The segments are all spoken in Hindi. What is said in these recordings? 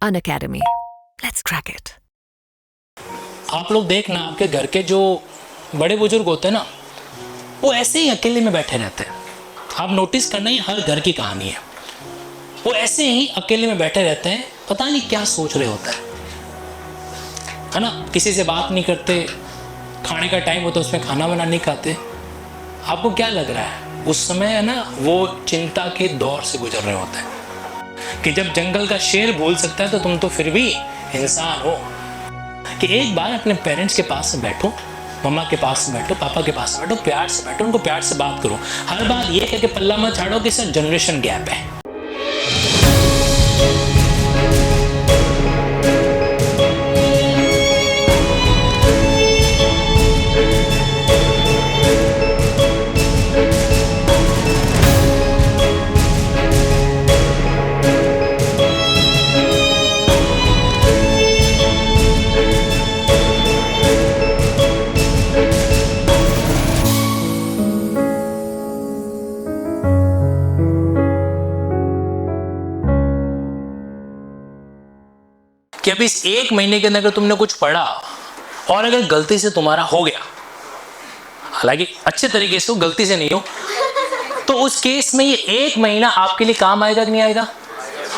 Unacademy. Let's crack it. आप लोग देखना, आपके घर के जो बड़े बुजुर्ग होते हैं ना, वो ऐसे ही अकेले में बैठे रहते हैं। आप नोटिस करना, ही हर घर की कहानी है। वो ऐसे ही अकेले में बैठे रहते हैं, पता नहीं क्या सोच रहे होते हैं, है ना। किसी से बात नहीं करते, खाने का टाइम होता है उसमें खाना बना नहीं खाते। आपको क्या लग रहा है उस समय, है ना, वो चिंता के दौर से गुजर रहे होते हैं कि जब जंगल का शेर बोल सकता है तो तुम तो फिर भी इंसान हो। कि एक बार अपने पेरेंट्स के पास बैठो, मम्मा के पास बैठो, पापा के पास बैठो, प्यार से बैठो, उनको प्यार से बात करो। हर बात ये कह के पल्ला मत झाड़ो कि सर जनरेशन गैप है। कि अभी इस एक महीने के अंदर अगर तुमने कुछ पढ़ा और अगर गलती से तुम्हारा हो गया, हालांकि अच्छे तरीके से हो, गलती से नहीं हो, तो उस केस में ये एक महीना आपके लिए काम आएगा कि नहीं आएगा।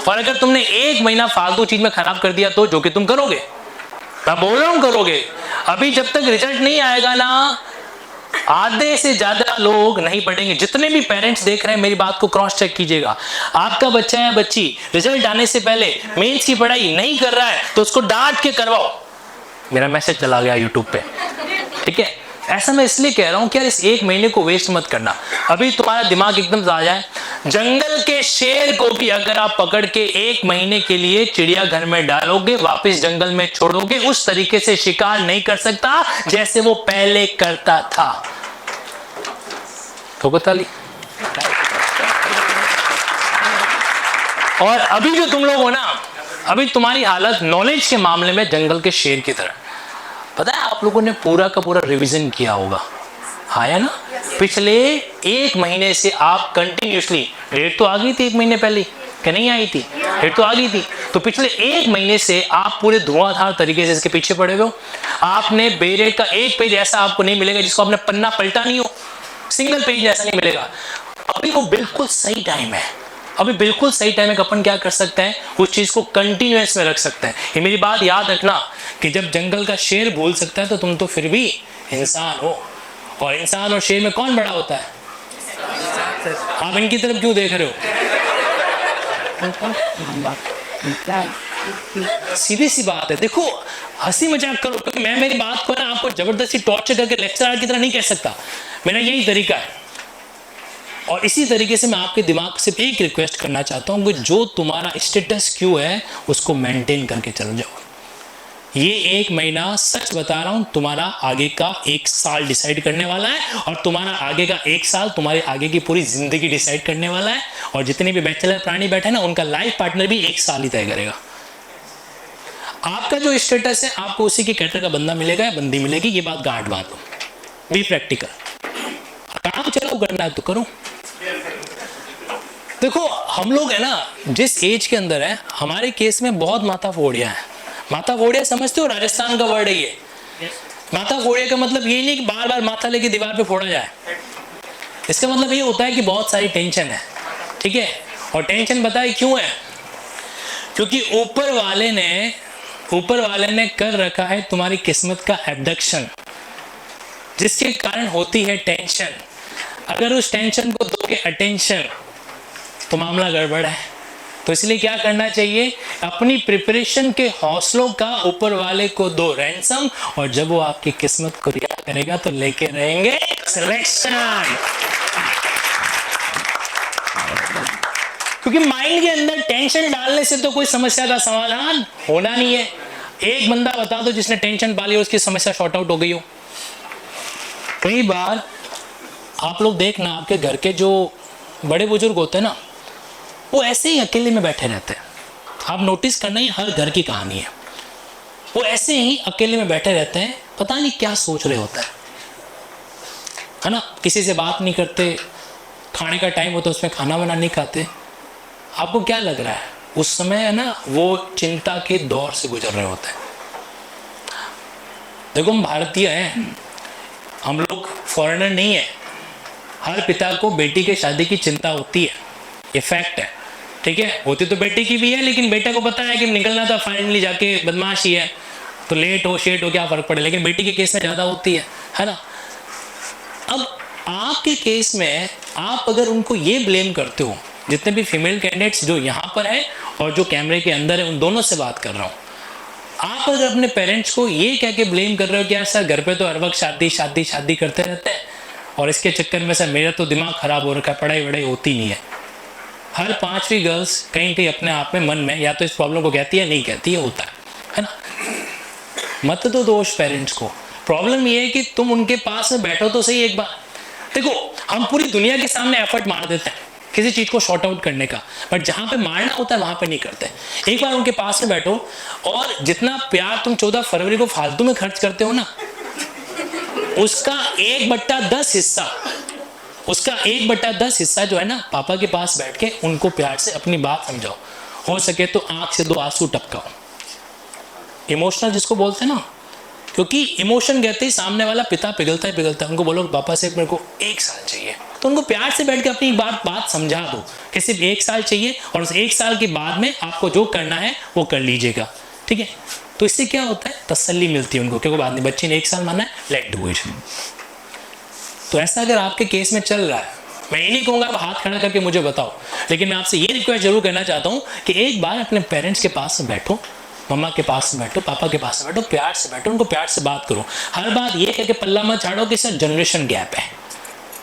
और अगर तुमने एक महीना फालतू चीज में खराब कर दिया तो, जो कि तुम करोगे, मैं बोल रहा हूं करोगे, अभी जब तक रिजल्ट नहीं आएगा ना, आधे से ज्यादा लोग नहीं पढ़ेंगे। जितने भी पेरेंट्स देख रहे हैं, मेरी बात को क्रॉस चेक कीजिएगा। आपका बच्चा या बच्ची रिजल्ट आने से पहले मेंस की पढ़ाई नहीं कर रहा है तो उसको डांट के करवाओ। मेरा मैसेज चला गया यूट्यूब पे, ठीक है। ऐसा मैं इसलिए कह रहा हूं कि यार इस एक महीने को वेस्ट मत करना। अभी तुम्हारा दिमाग एकदम ताजा है। जंगल के शेर को भी अगर आप पकड़ के एक महीने के लिए चिड़ियाघर में डालोगे, वापस जंगल में छोड़ोगे, उस तरीके से शिकार नहीं कर सकता जैसे वो पहले करता था। ठोको ताली। और अभी जो तुम लोग हो ना, अभी तुम्हारी हालत नॉलेज के मामले में जंगल के शेर की तरह। पता है आप लोगों ने पूरा का पूरा रिवीजन किया होगा, हाँ या ना। पिछले एक महीने से आप कंटिन्यूसली, डेट तो आ गई थी एक महीने पहले कि नहीं आई थी, डेट तो आ गई थी, तो पिछले एक महीने से आप पूरे धुआंधार तरीके से इसके पीछे पड़े हुए हो। आपने बेरेट का एक पेज ऐसा आपको नहीं मिलेगा जिसको आपने पन्ना पलटा नहीं हो, सिंगल पेज ऐसा नहीं मिलेगा। अभी वो बिल्कुल सही टाइम है, अभी बिल्कुल सही टाइम है। अपन क्या कर सकते हैं, उस चीज को कंटिन्यूअस में रख सकते हैं। ये मेरी बात याद रखना कि जब जंगल का शेर बोल सकता है तो तुम तो फिर भी इंसान हो। और इंसान और शेर में कौन बड़ा होता है? आप इनकी तरफ क्यों देख रहे हो? सीधी सी बात है। देखो, हंसी मजाक करो, क्योंकि मैं मेरी बात को ना आपको जबरदस्ती टॉर्चर करके लेक्चरर की तरह नहीं कह सकता। मेरा यही तरीका है। और इसी तरीके से मैं आपके दिमाग से एक रिक्वेस्ट करना चाहता हूं कि जो तुम्हारा स्टेटस क्यू है उसको मेंटेन करके चल जाओ। ये एक महीना, सच बता रहा हूं, तुम्हारा आगे का एक साल डिसाइड करने वाला है। और तुम्हारा आगे का एक साल तुम्हारे आगे की पूरी जिंदगी डिसाइड करने वाला है। और जितने भी बैचलर प्राणी बैठे ना, उनका लाइफ पार्टनर भी एक साल ही तय करेगा। आपका जो स्टेटस है, आपको उसी के कैरेक्टर का बंदा मिलेगा या बंदी मिलेगी, ये बात गांठ बांधो। Be practical. काम चलो करना है तो करो। देखो, हम लोग है ना, जिस एज के अंदर है, हमारे केस में बहुत माथा फोड़िया है। माथा फोड़िया समझते हो, राजस्थान का वर्ड है ये। माथा फोड़िया का मतलब ये नहीं कि बार बार माथा लेके दीवार पे फोड़ा जाए। इसका मतलब ये होता है कि बहुत सारी टेंशन है, ठीक है। और टेंशन बताए क्यों है? क्योंकि ऊपर वाले ने कर रखा है तुम्हारी किस्मत का एब्डक्शन, जिसके कारण होती है टेंशन। अगर उस टेंशन को दोगे अटेंशन तो मामला गड़बड़ है। तो इसलिए क्या करना चाहिए, अपनी प्रिपरेशन के हौसलों का ऊपर वाले को दो रैंसम, और जब वो आपकी किस्मत को रिया करेगा तो लेके रहेंगे सिलेक्शन। क्योंकि माइंड के अंदर टेंशन डालने से तो कोई समस्या का समाधान होना नहीं है। एक बंदा बता दो जिसने टेंशन पाली और उसकी समस्या शॉर्ट आउट हो गई हो। कई बार आप लोग देखना, आपके घर के जो बड़े बुजुर्ग होते हैं ना, वो ऐसे ही अकेले में बैठे रहते हैं। आप नोटिस करना, ही हर घर की कहानी है। वो ऐसे ही अकेले में बैठे रहते हैं, पता नहीं क्या सोच रहे होते हैं, है ना। किसी से बात नहीं करते, खाने का टाइम होता है उसमें खाना बना नहीं खाते। आपको क्या लग रहा है उस समय है ना वो चिंता के दौर से गुजर रहे होते हैं। देखो हम भारतीय हैं, हम लोग फॉरेनर नहीं है। हर पिता को बेटी के शादी की चिंता होती है, ये फैक्ट है, ठीक है। होती तो बेटी की भी है, लेकिन बेटे को पता है कि निकलना था फाइनली, जाके बदमाशी है तो लेट हो शेट हो क्या फर्क पड़े, लेकिन बेटी के केस में ज़्यादा होती है ना। अब आपके केस में आप अगर उनको ये ब्लेम करते हो, जितने भी फीमेल कैंडिडेट्स जो यहाँ पर है और जो कैमरे के अंदर है, उन दोनों से बात कर रहा हूँ, आप अगर अपने पेरेंट्स को ये कह के ब्लेम कर रहे हो कि यार सर घर पे तो हर वक्त शादी शादी शादी करते रहते हैं और इसके चक्कर में सर मेरा तो दिमाग खराब हो रखा है, पढ़ाई वढ़ाई होती नहीं है। हर 5वीं गर्ल्स कहीं कहीं अपने आप में मन में या तो इस प्रॉब्लम को कहती है, नहीं कहती है, होता है ना। मत दो दोष पेरेंट्स को। प्रॉब्लम ये है कि तुम उनके पास में बैठो तो सही एक बार। देखो हम पूरी दुनिया के सामने एफर्ट मार देते हैं किसी चीज को शॉर्ट आउट करने का, बट जहां पे मारना होता है वहां पे नहीं करते। एक बार उनके पास में बैठो और जितना प्यार तुम 14 फरवरी को फालतू में खर्च करते हो ना, उसका 1/10 हिस्सा, उसका 1/10 हिस्सा जो है ना, पापा के पास बैठ के उनको प्यार से अपनी बात समझाओ। हो सके तो आंख से 2 आंसू टपकाओ। इमोशनल जिसको बोलते हैं ना, क्योंकि इमोशन कहते ही सामने वाला पिता पिघलता है। उनको बोलो पापा से मेरे को 1 साल चाहिए, तो उनको प्यार से बैठ के अपनी बात समझा दो कि सिर्फ 1 साल चाहिए और उस 1 साल के बाद में आपको जो करना है वो कर लीजिएगा, ठीक है। तो इससे क्या होता है, तसल्ली मिलती है उनको, क्योंकि बाद में बच्चे ने 1 साल माना है, लेट डू इट। तो ऐसा अगर आपके केस में चल रहा है, मैं ये नहीं कहूँगा आप हाथ खड़ा करके मुझे बताओ, लेकिन मैं आपसे ये रिक्वेस्ट जरूर करना चाहता हूँ कि एक बार अपने पेरेंट्स के पास में बैठो, मम्मा के पास में बैठो, पापा के पास में बैठो, प्यार से बैठो, उनको प्यार से बात करो। हर बात ये कह के पल्ला मत झाड़ो कि सर जनरेशन गैप है,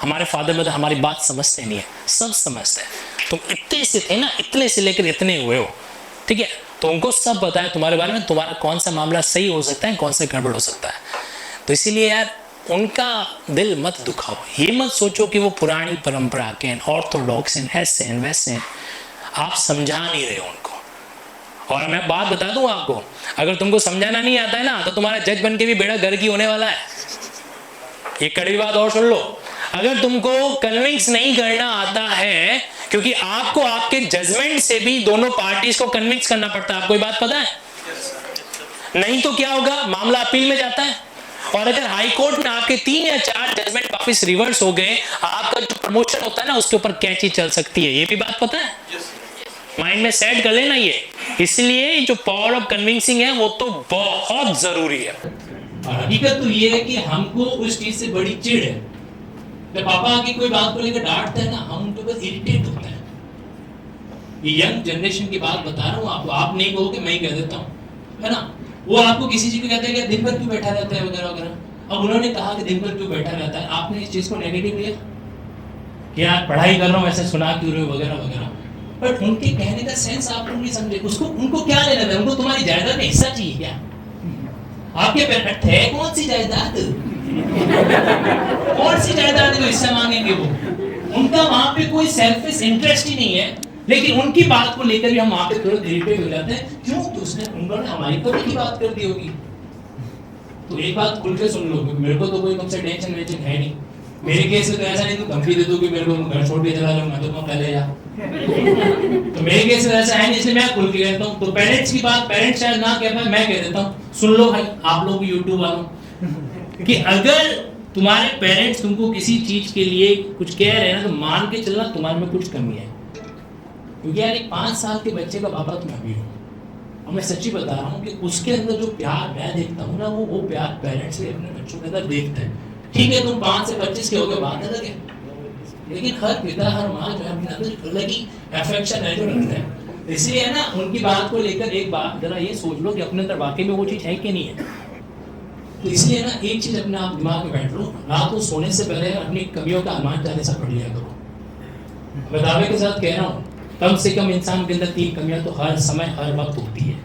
हमारे फादर मदर हमारी बात समझते नहीं है। सब समझते हैं। तुम इतने से थे ना, इतने से लेकर इतने हुए हो, ठीक है। तो उनको सब पता है तुम्हारे बारे में, तुम्हारा कौन सा मामला सही हो सकता है, कौन सा गड़बड़ हो सकता है। तो इसीलिए यार उनका दिल मत दुखाओ। ये मत सोचो कि वो पुरानी परंपरा के हैं, ऑर्थोडॉक्स हैं, ऐसे हैं वैसे हैं। आप समझा नहीं रहे हो उनको। और मैं बात बता दूं आपको, अगर तुमको समझाना नहीं आता है ना, तो तुम्हारा जज बन के भी बेड़ा घर की होने वाला है। ये कड़वी बात और सुन लो, अगर तुमको कन्विंस नहीं करना आता है, क्योंकि आपको आपके जजमेंट से भी दोनों पार्टीज को कन्विंस करना पड़ता है। आपको ये बात पता है? नहीं तो क्या होगा, मामला अपील में जाता है, और अगर हाई कोर्ट में आपके 3 या 4 जजमेंट वापस रिवर्स हो गए, आपका जो प्रमोशन होता है ना, उसके ऊपर कैंची चल सकती है। ये भी बात पता है? माइंड में सेट कर लेना ये। इसलिए जो पावर ऑफ कन्विंसिंग है वो तो बहुत जरूरी है। और हकीकत तो ये है कि हमको उस चीज से बड़ी चिढ़ है। जब पापा आके कोई बात को लेकर डांटते हैं ना, हम उनको बस इरिटेट होते हैं। ये यंग जनरेशन की बात बता रहा हूँ आपको, आप नहीं कहोगे, मैं ही कह देता हूँ, है ना। वो आपको किसी चीज को कहते हैं कि दिन भर क्यों बैठा रहता है वगैरह वगैरह। अब उन्होंने कहा कि दिन भर क्यों बैठा रहता है, आपने इस चीज को नेगेटिव लिया कि यार पढ़ाई कर रहा हूँ ऐसे सुना क्यों रहे हो वगैरह वगैरह। बट उनके कहने का सेंस आप लोग नहीं समझे। उसको उनको क्या लेना था, उनको तुम्हारी जायदाद में हिस्सा चाहिए क्या? आपके पेरेंट थे कौन सी जायदाद कौन सी जायदाद को हिस्सा मांगेंगे वो? उनका वहां पे कोई सेल्फिश इंटरेस्ट ही नहीं है, लेकिन उनकी बात को लेकर भी हम वहां पे थोड़ा इरिटेट हो जाते हैं। क्यों? तो उसने उन्होंने हमारी पर ही बात कर दी होगी। तो एक बात खुल के सुन लो, मेरे को तो कोई तुमसे टेंशन वेंशन है नहीं। मेरे केस में तो ऐसा नहीं, तुम धमकी दे दो कि मेरे को घर छोड़ के चला जाऊं, मैं तो पहले जा। तो मेरे केस में ऐसा है नहीं, इसलिए मैं खुल के कहता हूँ। तो पेरेंट्स की बात पेरेंट्स शायद ना कह पाए, मैं कह देता हूँ। सुन लो भाई, आप लोग यूट्यूब वालों, कि अगर तुम्हारे पेरेंट्स तुमको किसी चीज के लिए कुछ कह रहे हैं ना, तो मान के चलना तुम्हारे में कुछ कमी है। क्योंकि यार एक 5 साल के बच्चे का पापा तो मैं भी हूँ, और मैं सच्ची बता रहा हूँ कि उसके अंदर जो प्यार मैं देखता हूँ ना, वो प्यार पेरेंट्स भी अपने बच्चों के अंदर देखते हैं। ठीक है, तुम 5 से 25 के हो गए, बात अलग है, लेकिन हर पिता हर माँ जो है अपने अंदर अलग ही अफेक्शन है जो रखते हैं। इसलिए ना उनकी बात को लेकर एक बात जरा ये सोच लो कि अपने अंदर वाकई में वो चीज़ है कि नहीं है। तो इसलिए ना एक चीज़ अपने आप दिमाग में बैठ लो, रात को सोने से पहले अपनी कमियों का अनुमान चालीसा पढ़ लिया करो। मैं दावे के साथ कह रहा हूँ, कम से कम इंसान के अंदर 3 कमियां तो हर समय हर वक्त होती है,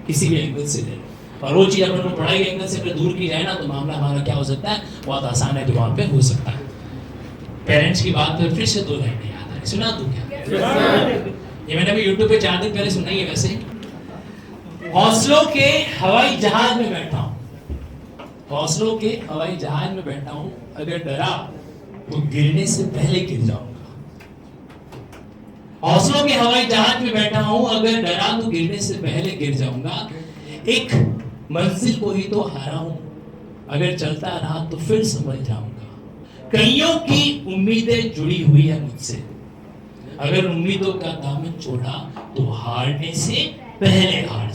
किसी भी एंगल से ले लो। और वो चीज़ अपन को पढ़ाई के एंगल से अगर दूर की जाए ना, तो मामला हमारा क्या हो सकता है, बहुत आसान है, दिमाग पे हो सकता है। पेरेंट्स की बात फिर से 2 लाइन नहीं याद है, सुना दूं क्या? ये मैंने अभी यूट्यूब पे 4 दिन पहले सुना ही है। वैसे हौसलों के हवाई जहाज में बैठा हूँ, हौसलों के हवाई जहाज में बैठा हूँ, अगर डरा तो गिरने से पहले गिर जाऊंगा। हौसलों के हवाई जहाज में बैठा हूं, अगर डरा तो गिरने से पहले गिर जाऊंगा। एक मंजिल को ही तो हारा हूं, अगर चलता रहा तो फिर संभल जाऊंगा। कईयों की उम्मीदें जुड़ी हुई है मुझसे, अगर उम्मीदों का दामन छोड़ा तो हारने से पहले हार